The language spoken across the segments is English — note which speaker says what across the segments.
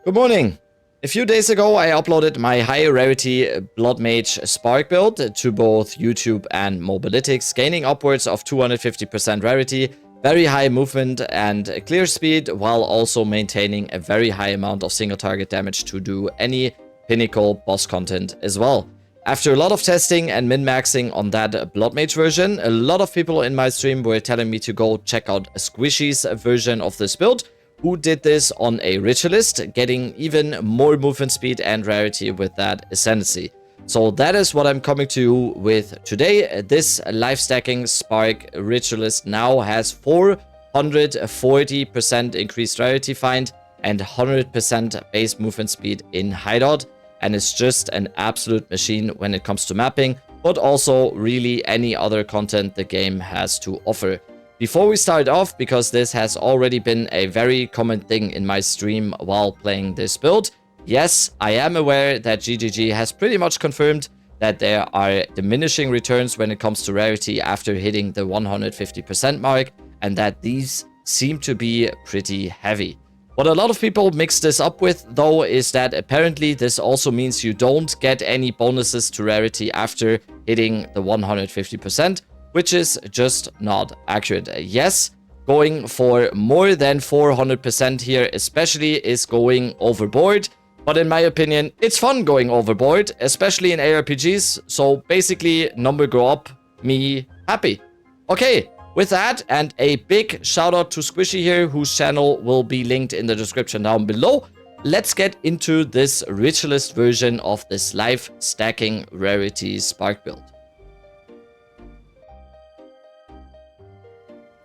Speaker 1: Good morning. A few days ago, I uploaded my high rarity Blood Mage Spark build to both YouTube and Mobalytics, gaining upwards of 250% rarity, very high movement and clear speed, while also maintaining a very high amount of single target damage to do any pinnacle boss content as well. After a lot of testing and min-maxing on that Blood Mage version, a lot of people in my stream were telling me to go check out Squishy's version of this build, who did this on a Ritualist, getting even more movement speed and rarity with that Ascendancy. So that is what I'm coming to you with today. This Lifestacking Spark Ritualist now has 440% increased rarity find and 100% base movement speed in Hideout, and it's just an absolute machine when it comes to mapping, but also really any other content the game has to offer. Before we start off, because this has already been a very common thing in my stream while playing this build, yes, I am aware that GGG has pretty much confirmed that there are diminishing returns when it comes to rarity after hitting the 150% mark, and that these seem to be pretty heavy. What a lot of people mix this up with, though, is that apparently this also means you don't get any bonuses to rarity after hitting the 150%. Which is just not accurate. Yes, going for more than 400% here especially is going overboard, but in my opinion, it's fun going overboard, especially in ARPGs, so basically, number go up, me happy. Okay, with that, and a big shout out to Squishy here, whose channel will be linked in the description down below, let's get into this Ritualist version of this Lifestacking Rarity Spark build.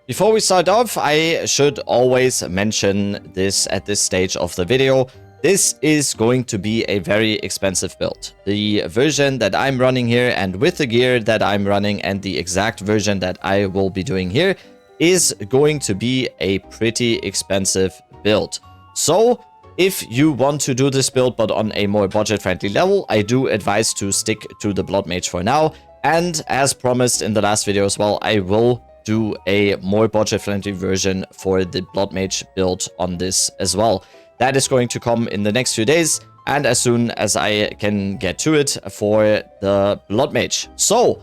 Speaker 1: Before we start off, I should always mention this at this stage of the video. This is going to be a very expensive build. The version that I'm running here, and with the gear that I'm running and the exact version that I will be doing here, is going to be a pretty expensive build. So if you want to do this build but on a more budget-friendly level, I do advise to stick to the Blood Mage for now. And as promised in the last video as well, I will do a more budget-friendly version for the Blood Mage build on this as well. That is going to come in the next few days, and as soon as I can get to it for the Blood Mage. So,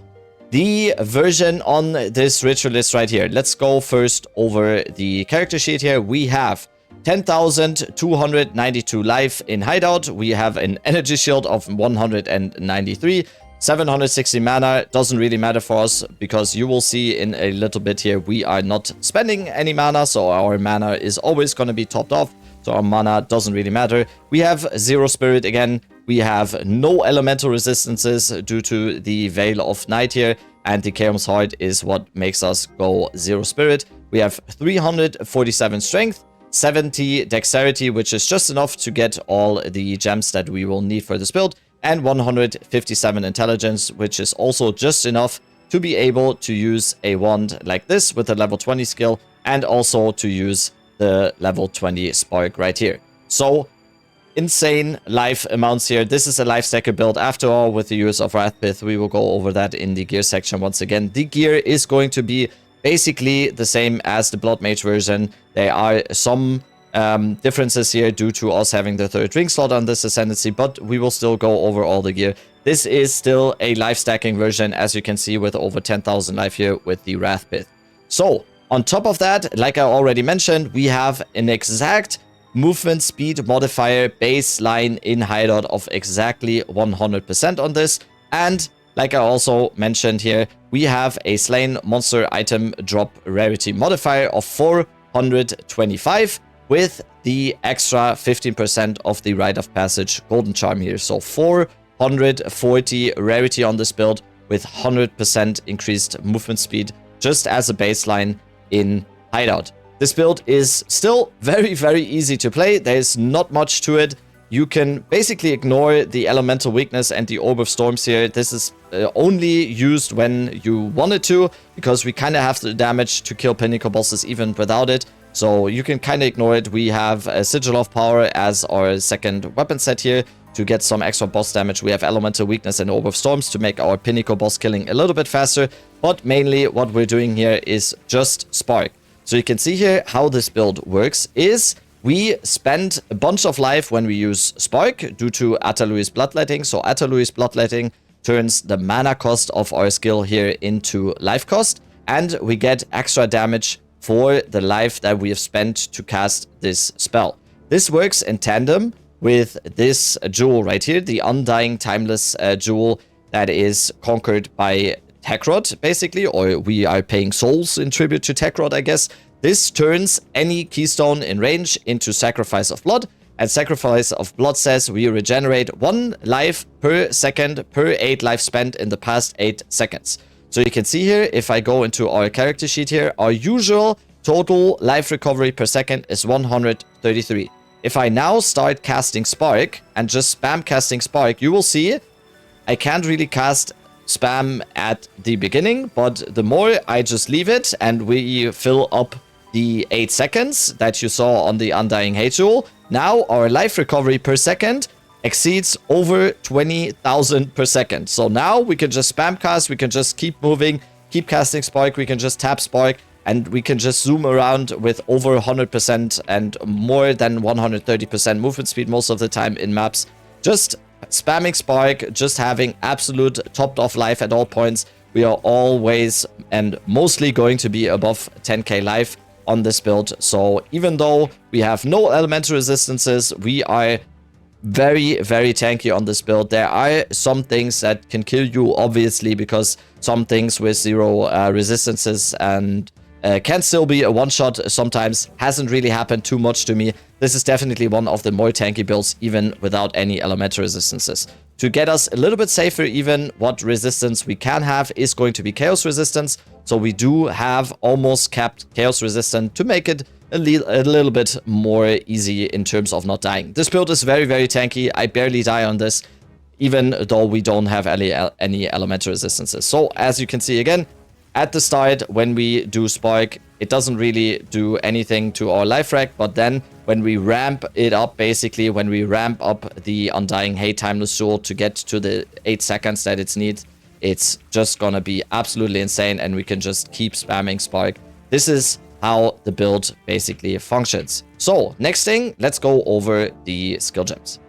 Speaker 1: the version on this Ritualist right here. Let's go first over the character sheet here. We have 10,292 life in Hideout. We have an energy shield of 193. 760 mana, doesn't really matter for us because you will see in a little bit here we are not spending any mana, so our mana is always going to be topped off, so our mana doesn't really matter. We have 0 spirit again, we have no elemental resistances due to the Veil of Night here, and the Chaos Heart is what makes us go 0 spirit. We have 347 strength, 70 dexterity, which is just enough to get all the gems that we will need for this build, and 157 intelligence, which is also just enough to be able to use a wand like this with a level 20 skill, and also to use the level 20 spark right here. So, insane life amounts here. This is a life stacker build after all with the use of Wrathpith. We will go over that in the gear section once again. The gear is going to be basically the same as the Blood Mage version. There are some differences here due to us having the third ring slot on this Ascendancy, but we will still go over all the gear. This is still a life stacking version, as you can see, with over 10,000 life here with the Wrathpith. So, on top of that, like I already mentioned, we have an exact movement speed modifier baseline in Hideout of exactly 100% on this, and like I also mentioned here, we have a slain monster item drop rarity modifier of 425, with the extra 15% of the Rite of Passage Golden Charm here. So 440 rarity on this build with 100% increased movement speed just as a baseline in Hideout. This build is still very, very easy to play. There's not much to it. You can basically ignore the elemental weakness and the Orb of Storms here. This is only used when you wanted to, because we kind of have the damage to kill pinnacle bosses even without it. So you can kind of ignore it. We have a Sigil of Power as our second weapon set here to get some extra boss damage. We have Elemental Weakness and Orb of Storms to make our pinnacle boss killing a little bit faster. But mainly what we're doing here is just Spark. So you can see here how this build works is We spend a bunch of life when we use Spark due to Atalui's Bloodletting. So Atalui's Bloodletting turns the mana cost of our skill here into life cost, and we get extra damage for the life that we have spent to cast this spell. This works in tandem with this jewel right here, the Undying Timeless jewel that is conquered by Tekrod, basically, or we are paying souls in tribute to Tekrod, I guess. This turns any keystone in range into Sacrifice of Blood, and Sacrifice of Blood says we regenerate 1 life per second per 8 life spent in the past 8 seconds. So you can see here, if I go into our character sheet here, our usual total life recovery per second is 133. If I now start casting Spark and just spam casting Spark, you will see I can't really cast spam at the beginning, but the more I just leave it and we fill up the 8 seconds that you saw on the Undying Hate Jewel, now our life recovery per second exceeds over 20,000 per second. So now we can just spam cast, we can just keep moving, keep casting Spark, we can just tap Spark, and we can just zoom around with over 100% and more than 130% movement speed most of the time in maps. Just spamming Spark, just having absolute topped off life at all points. We are always and mostly going to be above 10k life on this build. So even though we have no elemental resistances, we are very, very tanky on this build. There are some things that can kill you, obviously, because some things with 0 resistances and can still be a one-shot sometimes. Hasn't really happened too much to me. This is definitely one of the more tanky builds, even without any elemental resistances. To get us a little bit safer, even what resistance we can have is going to be chaos resistance. So we do have almost capped chaos resistance to make it a little bit more easy in terms of not dying. This build is very, very tanky. I barely die on this, even though we don't have any elemental resistances. So as you can see again, at the start, when we do Spark, it doesn't really do anything to our life rack, but then when we ramp it up, basically, when we ramp up the Undying Hate Timeless Jewel to get to the 8 seconds that it needs, it's just gonna be absolutely insane, and we can just keep spamming Spark. This is how the build basically functions. So, next thing, let's go over the skill gems.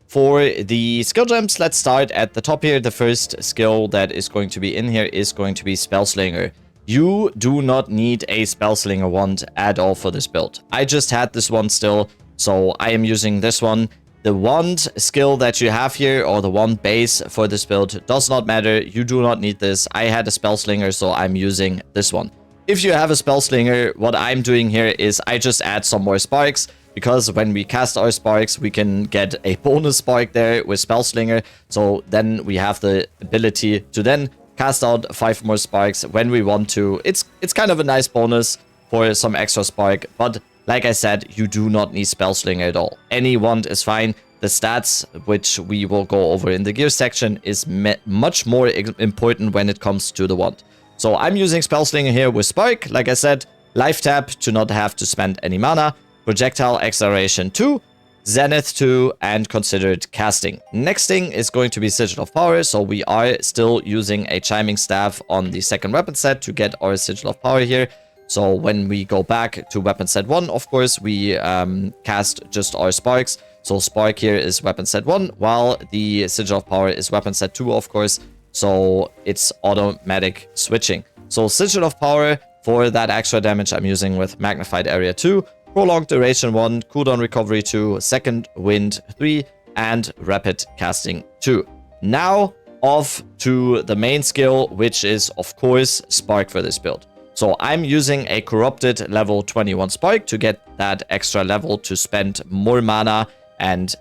Speaker 1: For the skill gems, let's start at the top here. The first skill that is going to be in here is going to be Spellslinger. You do not need a Spellslinger wand at all for this build. I just had this one still, so I am using this one. The wand skill that you have here, or the wand base for this build, does not matter. You do not need this. I had a Spellslinger, so I'm using this one. If you have a Spellslinger, what I'm doing here is I just add some more sparks, because when we cast our sparks, we can get a bonus spark there with Spellslinger. So then we have the ability to then cast out 5 more sparks when we want to. It's kind of a nice bonus for some extra spark. But like I said, you do not need Spellslinger at all. Any wand is fine. The stats, which we will go over in the gear section, is much more important when it comes to the wand. So I'm using Spellslinger here with Spark. Like I said, life tap to not have to spend any mana. Projectile Acceleration 2, Zenith 2, and Considered Casting. Next thing is going to be Sigil of Power, so we are still using a Chiming Staff on the second weapon set to get our Sigil of Power here. So when we go back to weapon set 1, of course, we cast just our Sparks. So Spark here is weapon set 1, while the Sigil of Power is weapon set 2, of course. So it's automatic switching. So Sigil of Power, for that extra damage, I'm using with Magnified Area 2, Prolonged Duration 1, Cooldown Recovery 2, Second Wind 3, and Rapid Casting 2. Now, off to the main skill, which is, of course, Spark for this build. So I'm using a Corrupted level 21 Spark to get that extra level to spend more mana and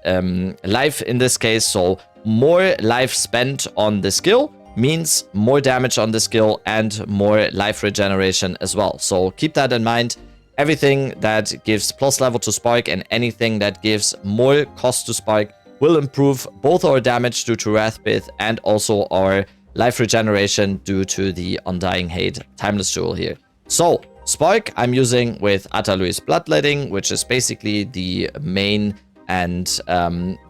Speaker 1: life in this case. So more life spent on the skill means more damage on the skill and more life regeneration as well. So keep that in mind. Everything that gives plus level to Spark and anything that gives more cost to Spark will improve both our damage due to Wrathpith and also our life regeneration due to the Undying Hate Timeless Jewel here. So, Spark I'm using with Atalui's Bloodletting, which is basically the main and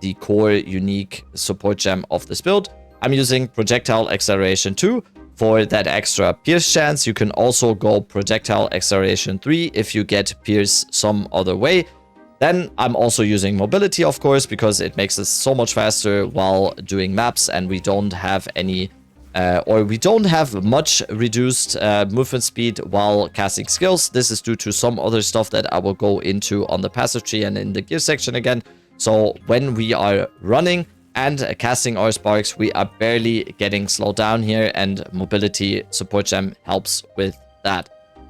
Speaker 1: the core unique support gem of this build. I'm using Projectile Acceleration 2. For that extra Pierce chance, you can also go Projectile Acceleration 3 if you get Pierce some other way. Then I'm also using mobility, of course, because it makes us so much faster while doing maps, and we don't have any we don't have much reduced movement speed while casting skills. This is due to some other stuff that I will go into on the passive tree and in the gear section again. So when we are running and casting our sparks, we are barely getting slowed down here, and mobility support gem helps with that.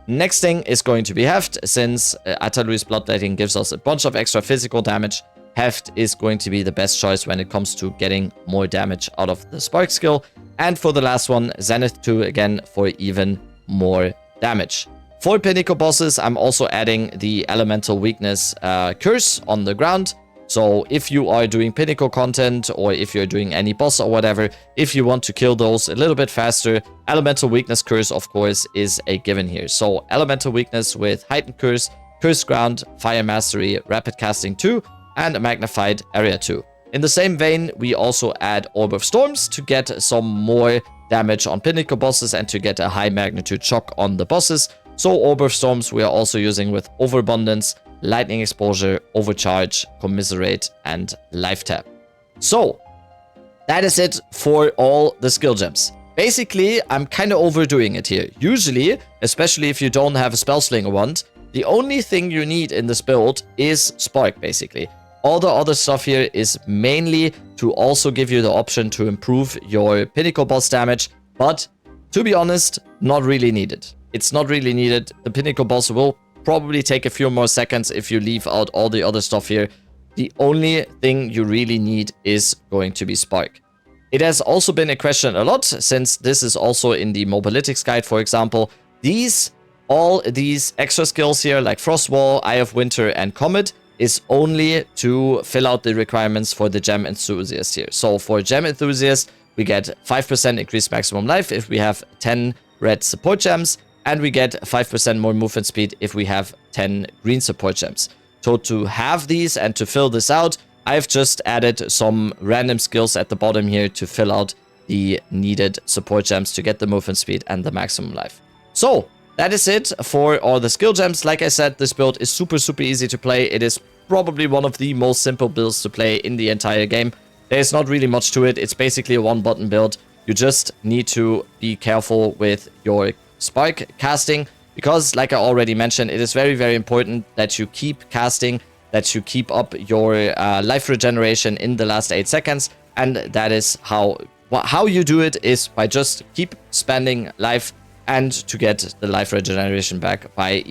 Speaker 1: Next thing is going to be heft, since Atalui's bloodletting gives us a bunch of extra physical damage. Heft is going to be the best choice when it comes to getting more damage out of the spark skill. And for the last one, Zenith 2 again for even more damage. For pinnacle bosses, I'm also adding the elemental weakness curse on the ground. So if you are doing pinnacle content, or if you're doing any boss or whatever, if you want to kill those a little bit faster, elemental weakness curse, of course, is a given here. So elemental weakness with heightened curse, cursed ground, fire mastery, rapid casting 2, and a magnified area 2. In the same vein, we also add Orb of Storms to get some more damage on pinnacle bosses and to get a high magnitude shock on the bosses. So Orb of Storms we are also using with Overabundance, Lightning Exposure, Overcharge, Commiserate, and Life Tap. So that is it for all the skill gems. Basically, I'm kind of overdoing it here. Usually, especially if you don't have a Spellslinger wand, the only thing you need in this build is Spark, basically. All the other stuff here is mainly to also give you the option to improve your pinnacle boss damage, but to be honest, not really needed. It's not really needed. The pinnacle boss will probably take a few more seconds if you leave out all the other stuff here. The only thing you really need is going to be Spark. It has also been a question a lot, since this is also in the Mobilytics guide, for example. All these extra skills here, like Frost Wall, Eye of Winter, and Comet, is only to fill out the requirements for the Gem Enthusiast here. So for Gem Enthusiast, we get 5% increased maximum life if we have 10 red support gems, and we get 5% more movement speed if we have 10 green support gems. So to have these and to fill this out, I've just added some random skills at the bottom here to fill out the needed support gems to get the movement speed and the maximum life. So that is it for all the skill gems. Like I said, this build is super easy to play. It is probably one of the most simple builds to play in the entire game. There's not really much to it. It's basically a one-button build. You just need to be careful with your Spark casting, because like I already mentioned, it is very important that you keep casting, that you keep up your life regeneration in the last 8 seconds. And that is how you do it, is by just keep spending life, and to get the life regeneration back by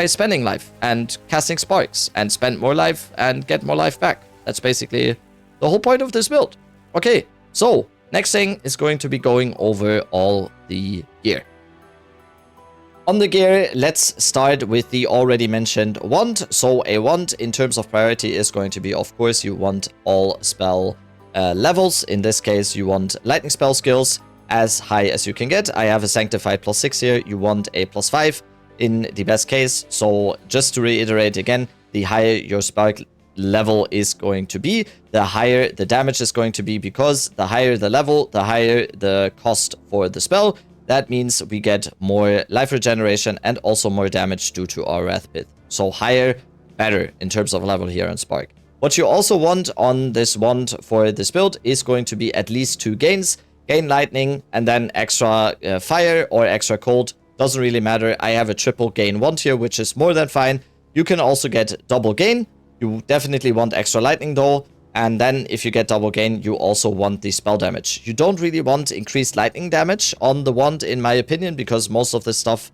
Speaker 1: spending life and casting sparks, and spend more life and get more life back. That's basically the whole point of this build. Okay, so next thing is going to be going over all the gear. On the gear, let's start with the already mentioned wand. So a wand in terms of priority is going to be, of course, you want all spell levels. In this case, you want lightning spell skills as high as you can get. I have a sanctified +6 here. You want a +5 in the best case. So just to reiterate again, the higher your spark level is going to be, the higher the damage is going to be, because the higher the level, the higher the cost for the spell. That means we get more life regeneration and also more damage due to our Wrath Pit. So higher, better in terms of level here on Spark. What you also want on this wand for this build is going to be at least 2 gains. Gain lightning and then extra fire or extra cold. Doesn't really matter. I have a triple gain wand here, which is more than fine. You can also get double gain. You definitely want extra lightning though. And then if you get double gain, you also want the spell damage. You don't really want increased lightning damage on the wand, in my opinion, because most of the stuff,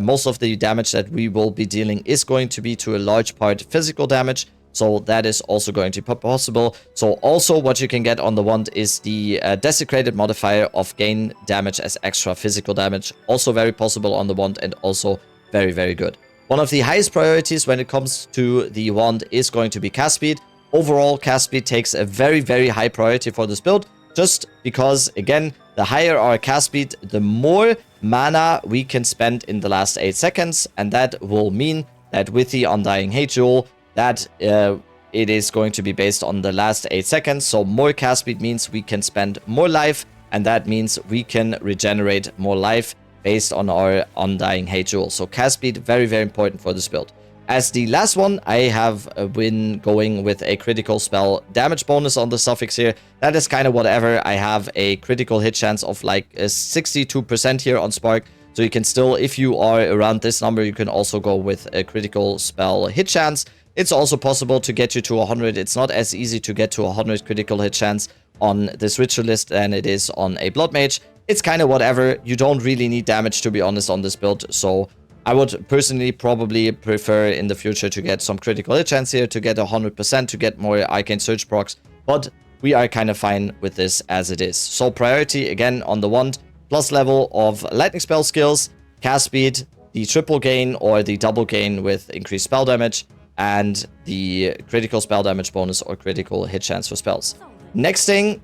Speaker 1: most of the damage that we will be dealing is going to be to a large part physical damage. So that is also going to be possible. So also what you can get on the wand is the desecrated modifier of gain damage as extra physical damage. Also very possible on the wand, and also very good. One of the highest priorities when it comes to the wand is going to be cast speed. Overall, cast speed takes a very high priority for this build, just because, again, the higher our cast speed, the more mana we can spend in the last 8 seconds. And that will mean that with the Undying Hate Jewel, that it is going to be based on the last 8 seconds. So more cast speed means we can spend more life, and that means we can regenerate more life based on our Undying Hate Jewel. So cast speed, very important for this build. As the last one, I have been going with a critical spell damage bonus on the suffix here. That is kind of whatever. I have a critical hit chance of like 62% here on Spark. So you can still, if you are around this number, you can also go with a critical spell hit chance. It's also possible to get you to 100. It's not as easy to get to 100 critical hit chance on this Ritualist than it is on a Blood Mage. It's kind of whatever. You don't really need damage, to be honest, on this build. So I would personally probably prefer in the future to get some critical hit chance here, to get 100%, to get more Arcane Surge procs. But we are kind of fine with this as it is. So priority, again, on the wand, plus level of lightning spell skills, cast speed, the triple gain or the double gain with increased spell damage, and the critical spell damage bonus or critical hit chance for spells. Next thing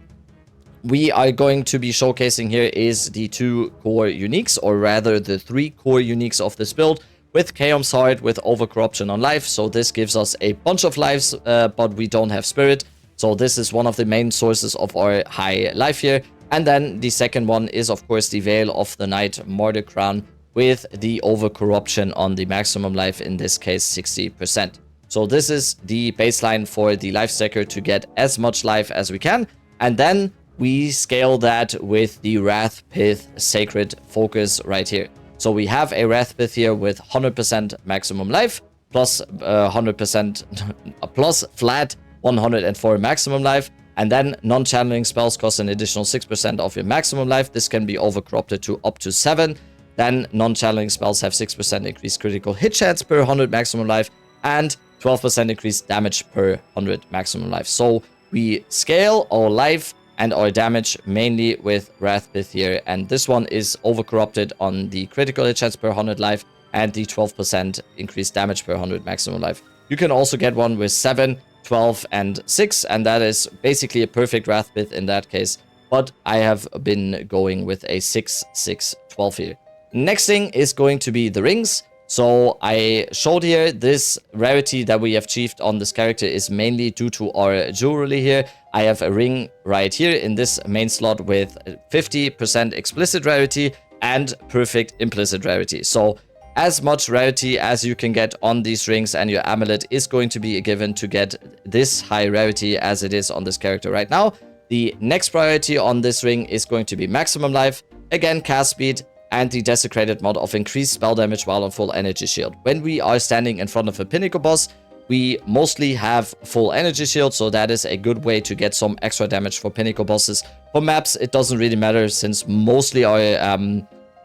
Speaker 1: we are going to be showcasing here is the 2 core uniques, or rather the 3 core uniques of this build, with Chaos Heart with Overcorruption on life. So this gives us a bunch of lives, but we don't have spirit. So this is one of the main sources of our high life here. And then the second one is, of course, the Veil of the Night Martyr Crown with the Overcorruption on the maximum life, in this case 60%. So this is the baseline for the life stacker to get as much life as we can. And then we scale that with the Wrath Pith Sacred Focus right here. So we have a Wrath Pith here with 100% maximum life, plus 100% plus flat 104 maximum life. And then non-channeling spells cost an additional 6% of your maximum life. This can be overcorrupted to up to 7. Then non-channeling spells have 6% increased critical hit chance per 100 maximum life, and 12% increased damage per 100 maximum life. So we scale our life and our damage mainly with Wrath Pith here. And this one is overcorrupted on the critical hit chance per 100 life and the 12% increased damage per 100 maximum life. You can also get one with 7, 12, and 6, and that is basically a perfect Wrath Pith in that case. But I have been going with a 6, 6, 12 here. Next thing is going to be the rings. So I showed here this rarity that we have achieved on this character is mainly due to our jewelry here. I have a ring right here in this main slot with 50% explicit rarity and perfect implicit rarity. So as much rarity as you can get on these rings, and your amulet is going to be given to get this high rarity as it is on this character right now. The next priority on this ring is going to be maximum life, again cast speed, and the desecrated mod of increased spell damage while on full energy shield. When we are standing in front of a pinnacle boss, we mostly have full energy shield, so that is a good way to get some extra damage for pinnacle bosses. For maps, it doesn't really matter, since mostly our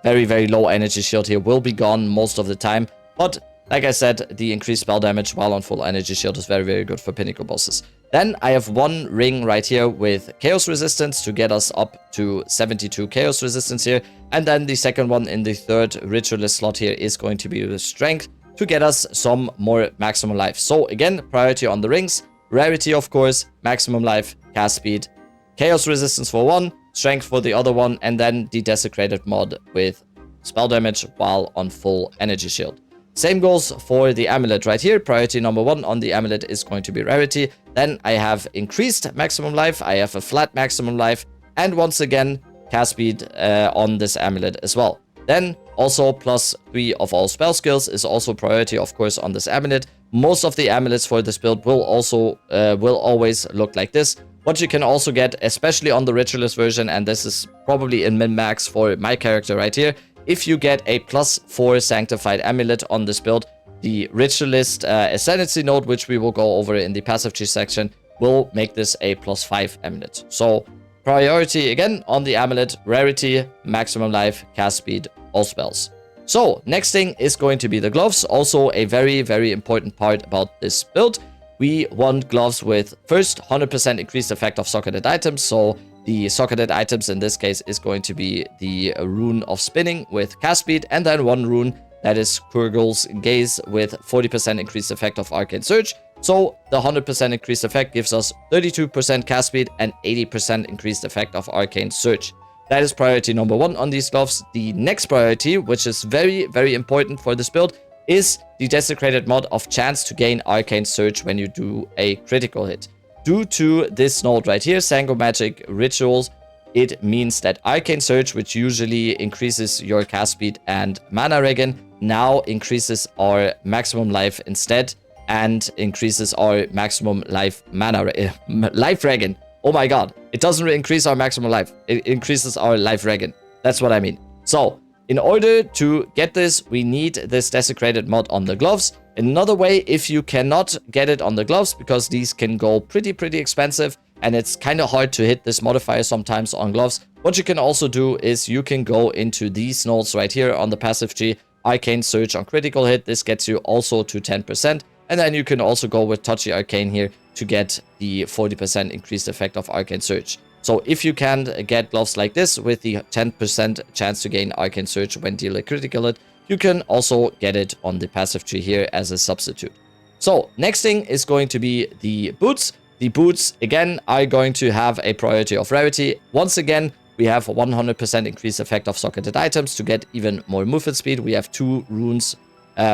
Speaker 1: very, very low energy shield here will be gone most of the time. But like I said, the increased spell damage while on full energy shield is very, very good for pinnacle bosses. Then I have one ring right here with chaos resistance to get us up to 72 chaos resistance here. And then the second one in the third ritualist slot here is going to be with strength to get us some more maximum life. So again, priority on the rings, rarity of course, maximum life, cast speed, chaos resistance for one, strength for the other one, and then the desecrated mod with spell damage while on full energy shield. Same goes for the amulet right here. Priority number 1 on the amulet is going to be rarity. Then I have increased maximum life, I have a flat maximum life, and once again cast speed on this amulet as well. Then also +3 of all spell skills is also priority, of course, on this amulet. Most of the amulets for this build will also always look like this. What you can also get, especially on the Ritualist version, and this is probably in min-max for my character right here, if you get a +4 Sanctified Amulet on this build, the Ritualist Ascendancy node, which we will go over in the passive tree section, will make this a +5 amulet. So priority again on the amulet, rarity, maximum life, cast speed, all spells. So next thing is going to be the gloves. Also a very, very important part about this build. We want gloves with first 100% increased effect of socketed items. So the socketed items in this case is going to be the rune of spinning with cast speed, and then one rune that is Kurgul's Gaze with 40% increased effect of arcane surge. So the 100% increased effect gives us 32% cast speed and 80% increased effect of arcane surge. That is priority number 1 on these gloves. The next priority, which is very, very important for this build, is the desecrated mod of chance to gain arcane surge when you do a critical hit. Due to this node right here, Sango Magic Rituals, it means that Arcane Surge, which usually increases your cast speed and mana regen, now increases our maximum life instead and increases our maximum life mana, life regen. Oh my god, it doesn't increase our maximum life, it increases our life regen. That's what I mean. So, in order to get this, we need this desecrated mod on the gloves. Another way, if you cannot get it on the gloves, because these can go pretty expensive, and it's kind of hard to hit this modifier sometimes on gloves, what you can also do is you can go into these nodes right here on the passive tree, Arcane Surge on critical hit. This gets you also to 10%. And then you can also go with Touchy Arcane here to get the 40% increased effect of Arcane Surge. So if you can get gloves like this with the 10% chance to gain Arcane Surge when deal a critical hit, you can also get it on the passive tree here as a substitute. So next thing is going to be the boots. The boots, again, are going to have a priority of rarity. Once again, we have a 100% increased effect of socketed items to get even more movement speed. We have 2 runes,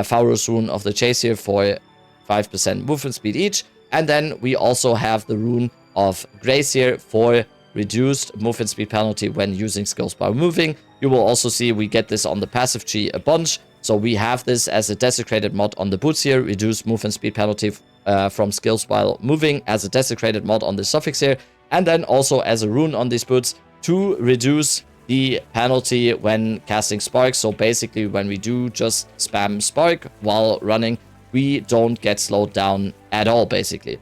Speaker 1: Faurus Rune of the Chase here for 5% movement speed each. And then we also have the Rune of Grace here for reduced movement speed penalty when using skills while moving. You will also see we get this on the passive tree a bunch. So we have this as a desecrated mod on the boots here, reduced movement speed penalty from skills while moving as a desecrated mod on the suffix here. And then also as a rune on these boots to reduce the penalty when casting Spark. So basically when we do just spam Spark while running, we don't get slowed down at all basically.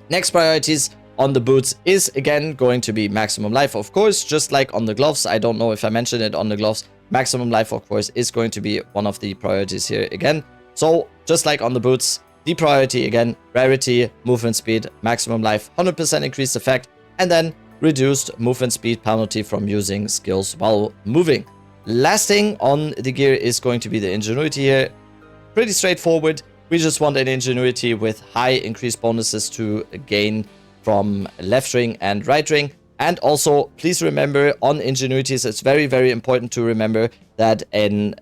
Speaker 1: Next priorities on the boots is again going to be maximum life, of course, just like on the gloves. I don't know if I mentioned it on the gloves. Maximum life, of course, is going to be one of the priorities here again. So just like on the boots, the priority again, rarity, movement speed, maximum life, 100% increased effect, and then reduced movement speed penalty from using skills while moving. Last thing on the gear is going to be the ingenuity here. Pretty straightforward. We just want an ingenuity with high increased bonuses to gain from left ring and right ring. And also, please remember on ingenuities, it's very important to remember that an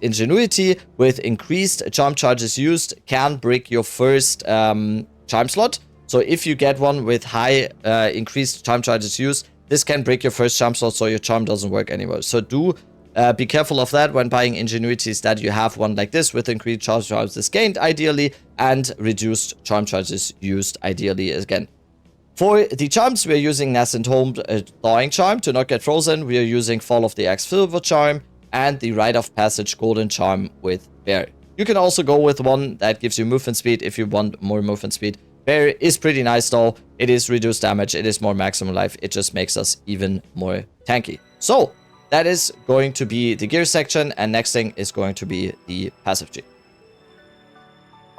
Speaker 1: ingenuity with increased charm charges used can break your first charm slot. So if you get one with high increased charm charges used, this can break your first charm slot, so your charm doesn't work anymore. So do be careful of that when buying ingenuities, that you have one like this with increased charm charges gained ideally and reduced charm charges used ideally again. For the charms, we are using Nascent Home Thawing Charm to not get frozen. We are using Fall of the Axe Silver Charm and the Rite of Passage Golden Charm with Bear. You can also go with one that gives you movement speed if you want more movement speed. Bear is pretty nice though. It is reduced damage. It is more maximum life. It just makes us even more tanky. So that is going to be the gear section. And next thing is going to be the passive tree.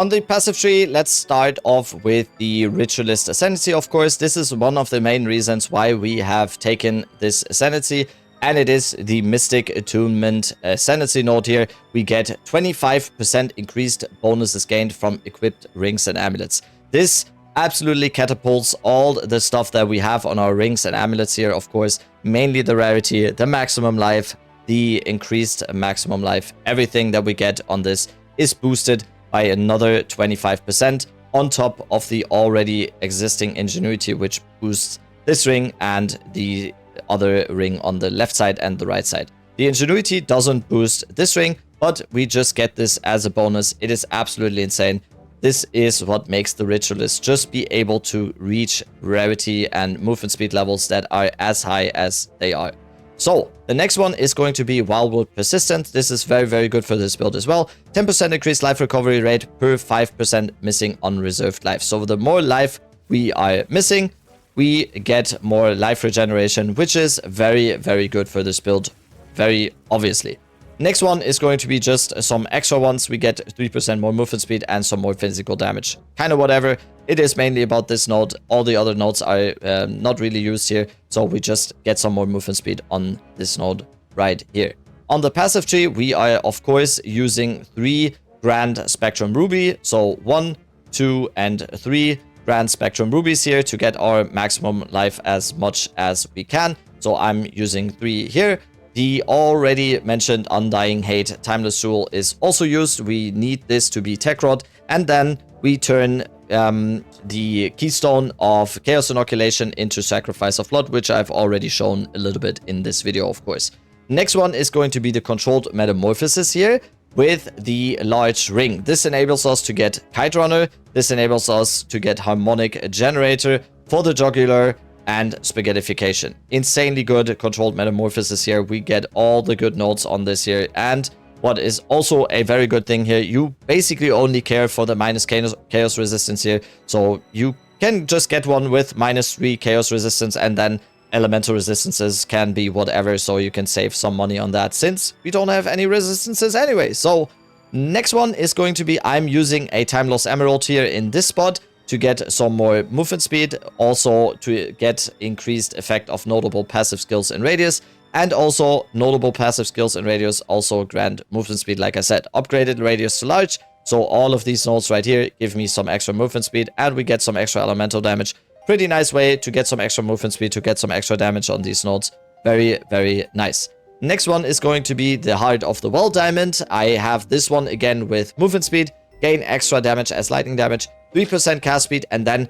Speaker 1: On the passive tree, let's start off with the Ritualist Ascendancy, of course. This is one of the main reasons why we have taken this Ascendancy, and it is the Mystic Attunement Ascendancy node here. We get 25% increased bonuses gained from equipped rings and amulets. This absolutely catapults all the stuff that we have on our rings and amulets here, of course. Mainly the rarity, the maximum life, the increased maximum life. Everything that we get on this is boosted by another 25% on top of the already existing ingenuity, which boosts this ring and the other ring on the left side and the right side. The ingenuity doesn't boost this ring, but we just get this as a bonus. It is absolutely insane. This is what makes the Ritualist just be able to reach rarity and movement speed levels that are as high as they are. So, the next one is going to be Wildwood Persistent. This is very good for this build as well. 10% increased life recovery rate per 5% missing unreserved life. So, the more life we are missing, we get more life regeneration, which is very good for this build, very obviously. Next one is going to be just some extra ones. We get 3% more movement speed and some more physical damage. Kind of whatever. It is mainly about this node. All the other nodes are not really used here. So we just get some more movement speed on this node right here. On the passive tree, we are, of course, using 3 Grand Spectrum Ruby. So 1, 2, and 3 Grand Spectrum Rubies here to get our maximum life as much as we can. So I'm using 3 here. The already mentioned Undying Hate Timeless Jewel is also used. We need this to be Tech Rod. And then we turn the Keystone of Chaos Inoculation into Sacrifice of Blood, which I've already shown a little bit in this video, of course. Next one is going to be the controlled metamorphosis here with the large ring. This enables us to get Kite Runner. This enables us to get Harmonic Generator for the Jugular and Spaghettification. Insanely good controlled metamorphosis here. We get all the good notes on this here. And what is also a very good thing here, you basically only care for the minus chaos resistance here. So you can just get one with -3 chaos resistance, and then elemental resistances can be whatever, so you can save some money on that since we don't have any resistances anyway. So next one is going to be, I'm using a Time Loss Emerald here in this spot to get some more movement speed, also to get increased effect of notable passive skills in radius, and also notable passive skills in radius also grant movement speed, like I said. Upgraded radius to large, so all of these nodes right here give me some extra movement speed, and we get some extra elemental damage. Pretty nice way to get some extra movement speed, to get some extra damage on these nodes. Very, very nice. Next one is going to be the Heart of the Well Diamond. I have this one again with movement speed, gain extra damage as lightning damage, 3% cast speed, and then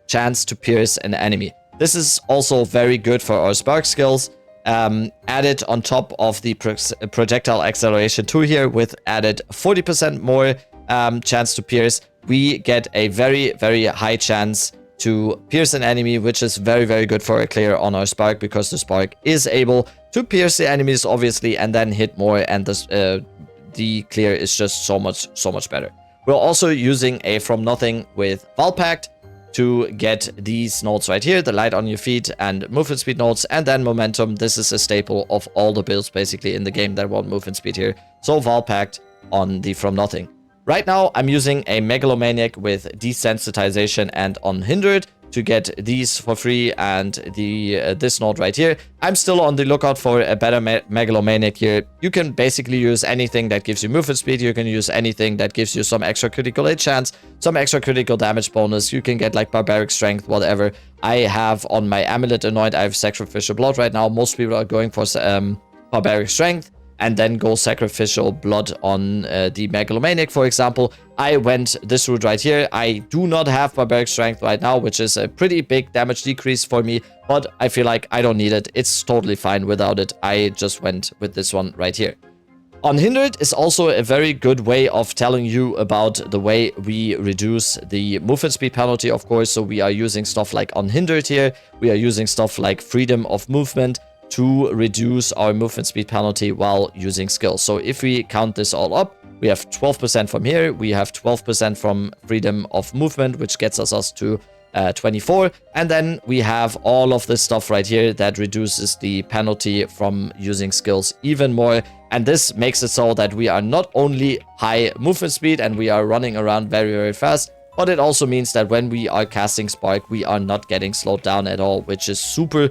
Speaker 1: chance to pierce an enemy. This is also very good for our spark skills. Added on top of the projectile acceleration 2 here with added 40% more chance to pierce, we get a very, very high chance to pierce an enemy, which is very, very good for a clear on our spark, because the spark is able to pierce the enemies, obviously, and then hit more, and the clear is just so much better. We're also using a From Nothing with Valpact to get these nodes right here, the light on your feet and movement speed nodes, and then momentum. This is a staple of all the builds basically in the game that want movement speed here. So Valpact on the From Nothing. Right now, I'm using a Megalomaniac with Desensitization and Unhindered to get these for free, and this node right here. I'm still on the lookout for a better Megalomaniac here. You can basically use anything that gives you movement speed. You can use anything that gives you some extra critical hit chance, some extra critical damage bonus. You can get like Barbaric Strength, whatever. I have on my Amulet Anoint, I have Sacrificial Blood right now. Most people are going for Barbaric Strength and then go Sacrificial Blood on the Megalomaniac, for example. I went this route right here. I do not have Barbaric Strength right now, which is a pretty big damage decrease for me, but I feel like I don't need it. It's totally fine without it. I just went with this one right here. Unhindered is also a very good way of telling you about the way we reduce the movement speed penalty, of course. So we are using stuff like Unhindered here. We are using stuff like Freedom of Movement to reduce our movement speed penalty while using skills. So if we count this all up, we have 12% from here, we have 12% from Freedom of Movement, which gets us to 24, and then we have all of this stuff right here that reduces the penalty from using skills even more. And this makes it so that we are not only high movement speed and we are running around very, very fast, but it also means that when we are casting Spark, we are not getting slowed down at all, which is super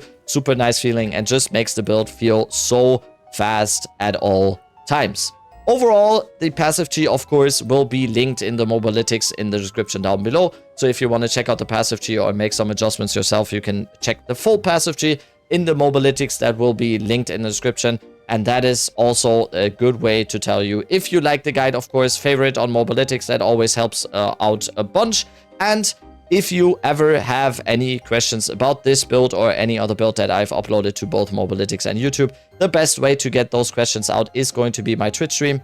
Speaker 1: nice feeling and just makes the build feel so fast at all times. Overall, the passive tree, of course, will be linked in the Mobalytics in the description down below. So if you want to check out the passive tree or make some adjustments yourself, you can check the full passive tree in the Mobalytics that will be linked in the description. And that is also a good way to tell you, if you like the guide, of course, favorite on Mobalytics. That always helps out a bunch. And if you ever have any questions about this build or any other build that I've uploaded to both Mobalytics and YouTube, the best way to get those questions out is going to be my Twitch stream,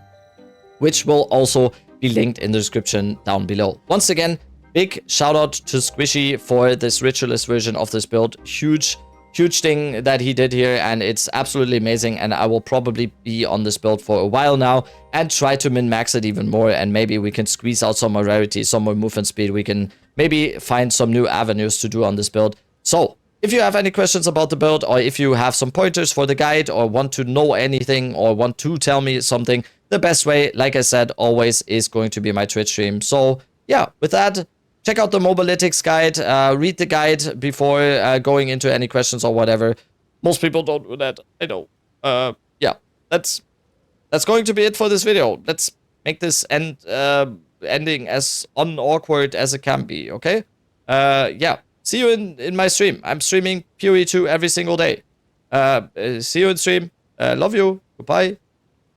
Speaker 1: which will also be linked in the description down below. Once again, big shout out to Squishy for this Ritualist version of this build. Huge thing that he did here, and it's absolutely amazing. And I will probably be on this build for a while now and try to min-max it even more, and maybe we can squeeze out some more rarity, some more movement speed. We can maybe find some new avenues to do on this build. So if you have any questions about the build, or if you have some pointers for the guide, or want to know anything, or want to tell me something, the best way, like I said, always is going to be my Twitch stream. So yeah, with that, check out the Mobalytics guide, read the guide before going into any questions or whatever. Most people don't do that, I know. Yeah, that's going to be it for this video. Let's make this ending as unawkward as it can be, okay? Yeah, see you in my stream. I'm streaming PoE2 every single day. See you in stream. Love you. Goodbye.